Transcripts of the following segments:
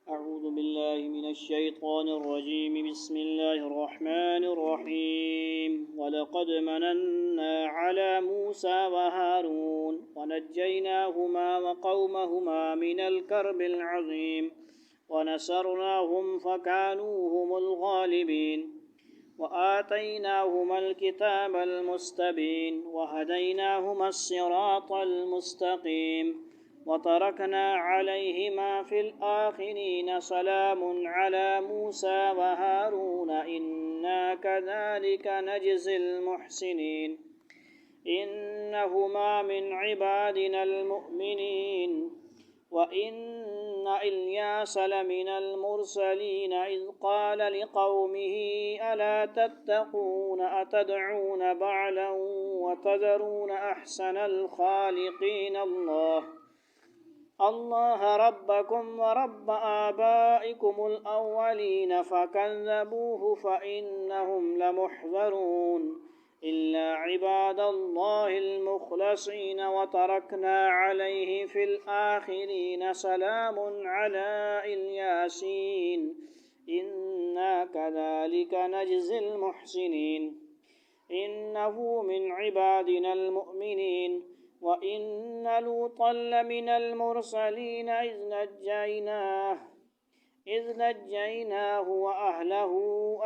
أعوذ بالله من الشيطان الرجيم بسم الله الرحمن الرحيم ولقد مننا على موسى وهارون ونجيناهما وقومهما من الكرب العظيم ونصرناهم فكانوا هم الغالبين وآتيناهما الكتاب المستبين وهديناهما الصراط المستقيم وتركنا عليهما في الآخرين سلام على موسى وهارون إنا كذلك نجزي المحسنين إنهما من عبادنا المؤمنين وإن إلياس لمن المرسلين إذ قال لقومه ألا تتقون أتدعون بعلا وتذرون أحسن الخالقين الله ربكم ورب آبائكم الأولين فكذبوه فإنهم لمحضرون إلا عباد الله المخلصين وتركنا عليه في الآخرين سلام على الياسين إنا كذلك نجزي المحسنين إنه من عبادنا المؤمنين وإن لوطا لمن المرسلين إذ نجيناه وأهله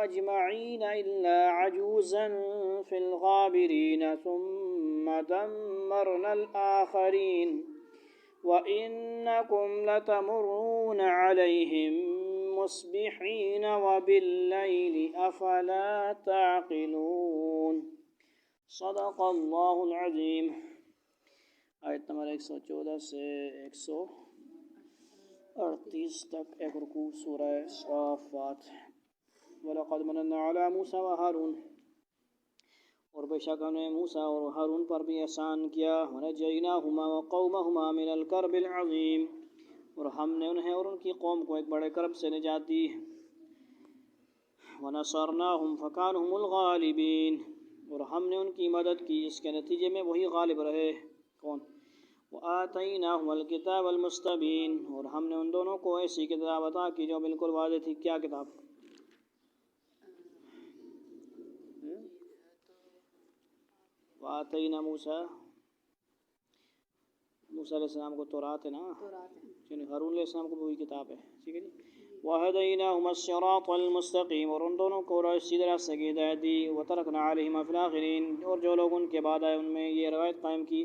أجمعين إلا عجوزا في الغابرين ثم دمرنا الآخرين وإنكم لتمرون عليهم مصبحين وبالليل أفلا تعقلون صدق اللہ العظیم۔ آیت نمبر 114 سے 138 تک ایک رکوع سورہ صافات۔ وَلَقَدْ مَنَنَّا عَلَى مُوسَى وَهَارُونَ، اور بے شک ہم نے موسیٰ اور ہارون پر بھی احسان کیا۔ وَنَجَّيْنَاهُمَا وَقَوْمَهُمَا مِنَ الْكَرْبِ الْعَظِيمِ، اور ہم نے انہیں اور ان کی قوم کو ایک بڑے کرب سے نجات دی۔ وَنَصَرْنَاهُمْ فَكَانُوا هُمُ الْغَالِبِينَ، اور ہم نے ان کی مدد کی جس کے نتیجے میں وہی غالب رہے۔ کون؟ وَآتَيْنَاهُمَ الْكِتَابَ الْمُسْتَبِينَ، اور ہم نے ان دونوں کو ایسی کتاب عطا کی جو بالکل واضح تھی۔ کیا کتاب؟ وَآتَيْنَا موسیٰ علیہ السلام کو تورات ہے نا، یعنی ہارون علیہ السلام کو وہی کتاب ہے، ٹھیک ہے جی۔ وَهَدَيْنَاهُمَا الصِّرَاطَ الْمُسْتَقِيمَ، اور ان دونوں کو سیدھے راستے کی ہدایت دی۔ وَتَرَكْنَا عَلَيْهِمَا فِي الْآخِرِينَ، اور جو لوگ ان کے بعد آئے ان میں یہ روایت قائم کی،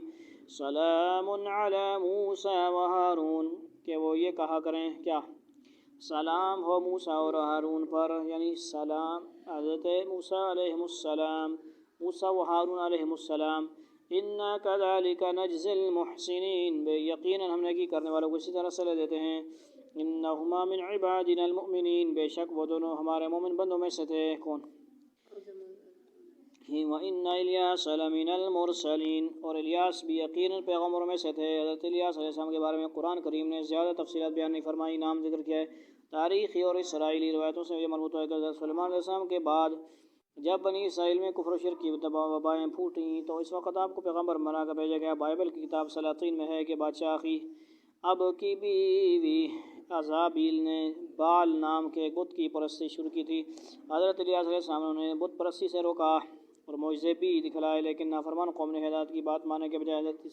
سلام علی موسیٰ وہارون، کہ وہ یہ کہا کریں کیا؟ سلام ہو موسیٰ اور ہارون پر، یعنی سلام حضرت موسیٰ علیہ السلام، موسیٰ و ہارون علیہ السلام۔ انا کذالک نجزی المحسنین، بے یقیناً ہم نیکی کرنے والوں کو اسی طرح صلہ دیتے ہیں۔ انہما من عبادنا المؤمنین، بے شک وہ دونوں ہمارے مومن بندوں میں سے تھے۔ کون؟ وَإِنَّ إِلْيَاسَ لَمِنَ الْمُرْسَلِينَ، اور الیاس بھی یقیناً پیغمبروں میں سے تھے۔ حضرت الیاس علیہ السلام کے بارے میں قرآن کریم نے زیادہ تفصیلات بیان نہیں فرمائی، نام ذکر کیا ہے۔ تاریخی اور اسرائیلی روایتوں سے یہ مربوط ہے کہ حضرت سلیمان علیہ السلام کے بعد جب بنی اسرائیل میں کفر و شرک کی وبائیں پھوٹیں تو اس وقت آپ کو پیغمبر بنا کر بھیجا گیا۔ بائبل کی کتاب سلاطین میں ہے کہ بادشاہ اخی اب کی بیوی عزابیل نے بال نام کے ایک بت کی پرستی شروع کی تھی۔ حضرت الیاس علیہ السلام نے انہیں بت پرستی سے روکا اور معجزے بھی دکھلائے، لیکن نافرمان قوم نے ہدایت کی بات ماننے کے بجائے حضرت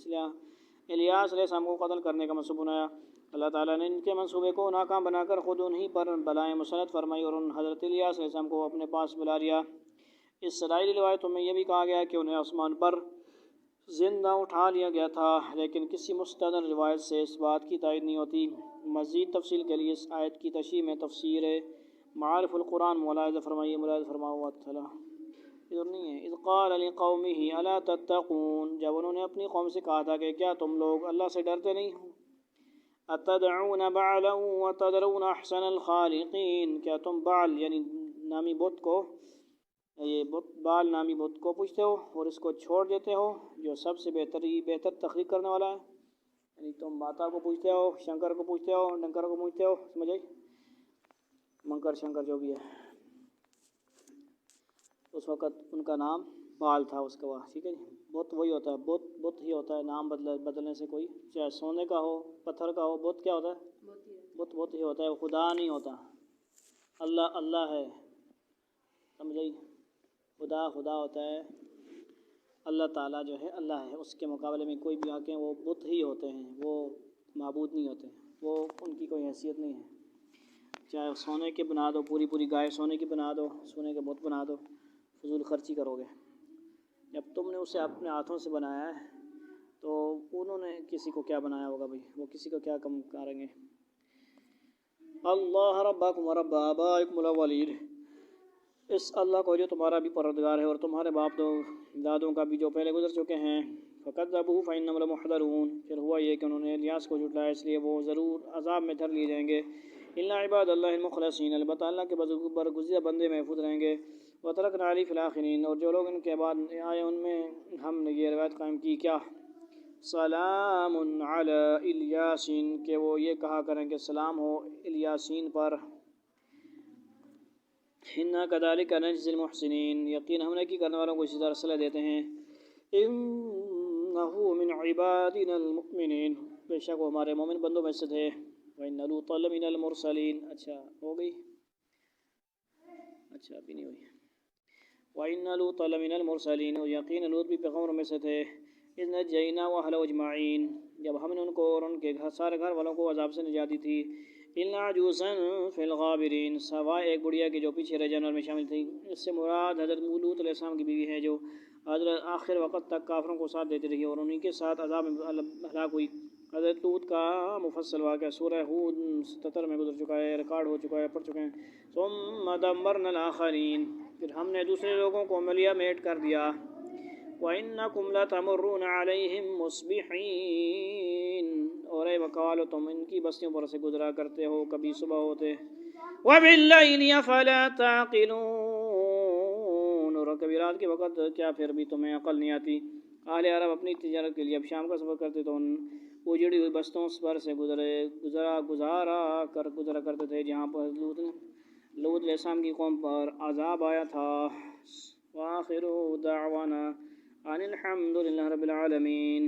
الیاس علیہ السلام کو قتل کرنے کا منصوبہ بنایا۔ اللہ تعالیٰ نے ان کے منصوبے کو ناکام بنا کر خود انہی پر بلائیں مسلط فرمائی اور ان حضرت الیاس علیہ السلام کو اپنے پاس بلا لیا۔ اسرائیلی روایتوں میں یہ بھی کہا گیا کہ انہیں آسمان پر زندہ اٹھا لیا گیا تھا، لیکن کسی مستند روایت سے اس بات کی تائید نہیں ہوتی۔ مزید تفصیل کے لیے اس آیت کی تشریح میں تفسیر معارف القرآن ملاحظہ فرمائیے۔ ملاحظہ فرماؤ ادھر نہیں ہے۔ اذ قال لقومه الا تتقون، جب انہوں نے اپنی قوم سے کہا تھا کہ کیا تم لوگ اللہ سے ڈرتے نہیں ہو؟ اتدعون بعلا وتذرون احسن الخالقین، کیا تم بعل یعنی نامی بت کو، یہ بال نامی بت کو پوچھتے ہو اور اس کو چھوڑ دیتے ہو جو سب سے بہتر تخلیق کرنے والا ہے؟ یعنی تم ماتا کو پوچھتے ہو، شنکر کو پوچھتے ہو، ڈنکر کو پوچھتے ہو، سمجھے؟ منکر شنکر جو بھی ہے، اس وقت ان کا نام بال تھا اس کا، ٹھیک ہے جی۔ بت وہی ہوتا ہے، بت ہی ہوتا ہے، نام بدلنے سے کوئی، چاہے سونے کا ہو پتھر کا ہو، بت کیا ہوتا ہے؟ بت بت ہی ہوتا ہے، خدا نہیں ہوتا. اللہ اللہ ہے، سمجھائی. خدا خدا ہوتا ہے، اللہ تعالیٰ جو ہے اللہ ہے. اس کے مقابلے میں کوئی بھی آکیں وہ بت ہی ہوتے ہیں، وہ معبود نہیں ہوتے، وہ ان کی کوئی حیثیت نہیں ہے. چاہے سونے کے بنا دو، پوری پوری گائے سونے کی بنا دو، سونے کے بت بنا دو، فضول خرچی کرو گے. جب تم نے اسے اپنے ہاتھوں سے بنایا ہے تو انہوں نے کسی کو کیا بنایا ہوگا بھائی، وہ کسی کو کیا کم کریں گے. اللہ ربکم و رب آبائکم الاولین، اس اللہ کو جو تمہارا بھی پروردگار ہے اور تمہارے باپ دادوں کا بھی جو پہلے گزر چکے ہیں. فکذبوہ فإنہم لمحضرون، پھر ہوا یہ کہ انہوں نے الیاس کو جھٹلایا، اس لیے وہ ضرور عذاب میں دھر لیے جائیں گے. الا عباد اللہ المخلصین، البتہ اللہ کے برگزیدہ بندے محفوظ رہیں گے. وترکنا علیہ فی الآخرین، اور جو لوگ ان کے بعد آئے ان میں ہم نے یہ روایت قائم کی کیا، سلام علی الیاسین، کہ وہ یہ کہا کریں کہ سلام ہو الیاسین پر. انا کذالک نجزی المحسنین، یقین ہم نے کی کرنے والوں کو اسی طرح صلح دیتے ہیں. انہ من عبادنا المؤمنین، بے شک وہ ہمارے مومن بندوں میں سے تھے. وَإِنَّ لُوطًا لَمِنَ الْمُرْسَلِينَ، اچھا ہو گئی، اچھا ابھی نہیں ہوئی. وَإِنَّ لُوطًا لَمِنَ الْمُرْسَلِينَ، اور یقین لوط بھی پیغمبروں میں سے تھے. اذ نجیناہ وأہلہ اجمعین، جب ہم نے ان کو اور ان کے سارے گھر والوں کو عذاب سے نجات دی تھی. الا عجوزا فی الغابرین، سوائے ایک بڑھیا کی جو پیچھے رہ جانور میں شامل تھی. اس سے مراد حضرت لوط علیہ السلام کی بیوی ہے جو حضرت آخر وقت تک کافروں کو ساتھ دیتی رہی اور انہی کے ساتھ عذاب میں ہلاک ہوئی. حضرت لوط کا مفصل واقعہ سورہ ہود 77 میں گزر چکا ہے، ریکارڈ ہو چکا ہے، پڑھ چکے ہیں. ثم دمرنا الآخرین، پھر ہم نے دوسرے لوگوں کو ملیہ میٹ کر دیا. وَإِنَّكُمْ لَتَمُرُّونَ عَلَيْهِمْ مُصْبِحِينَ، اور اے مکہ والو تم ان کی بستیوں پر سے گزرا کرتے ہو کبھی صبح ہوتے. وَبِاللَّيْلِ أَفَلَا تَعْقِلُونَ، اور کبھی رات کے وقت کیا پھر بھی تمہیں عقل نہیں آتی. اہل عرب اپنی تجارت کے لیے اب شام کا سفر کرتے تو ان اجڑی ہوئی بستوں پر سے گزارا کرتے تھے جہاں پر لوط علیہ السلام کی قوم پر عذاب آیا تھا. وآخر دعوانا ان الحمد للہ رب العالمین.